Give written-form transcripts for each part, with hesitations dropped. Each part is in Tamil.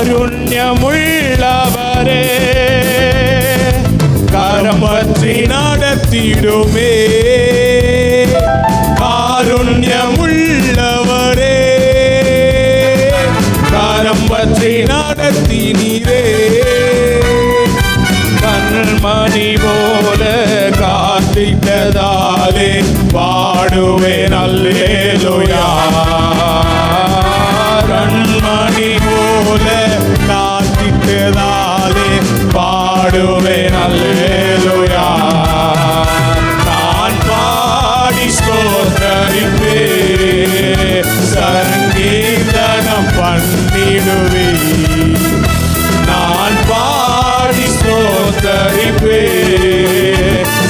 காருண்யமுள்ளவரே கரம் பற்றி நடத்திடுமே. காருண்யமுள்ளவரே கரம் பற்றி நடத்தினீரே. கண்மணி போல காத்திட்டதாலே பாடுவேன் அல்லேலூயா. கண்மணி போல காத்திட்டதாலே பாடுவேன் அல்லேலூயா. நான் பாடி ஸ்தோத்தரிப்பேன், சங்கீதனம் பண்ணிடுவேன். நான் பாடி ஸ்தோத்தரிப்பேன்,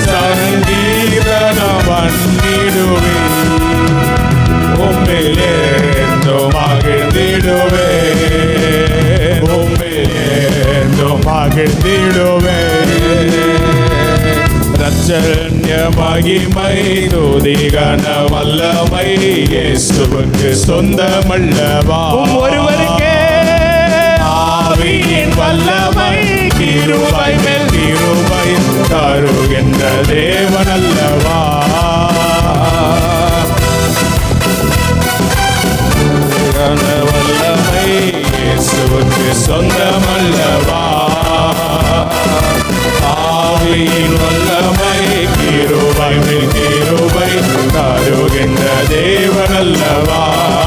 சங்கீதனம் பண்ணிடுவேன். உம்மிலேந்தோ மகிழ்ந்திடுவேன், உம்மிலேந்தோ மகிழ்ந்திடுவேன். ரட்சண்ய மகிமை துதிகன வல்லமை இயேசுவுக்கு சொந்தமல்லவா. ஒருவருக்கே ஆவியின் வல்லமை கிருபை மேல் கிருபை தருகின்ற தேவன் அல்லவா. வல்லமை இயேசுவுக்கு சொந்தமல்லவா. ஆவியின் வல்லமை கிருபை மேல் கிருபை தருகின்ற தேவன் அல்லவா.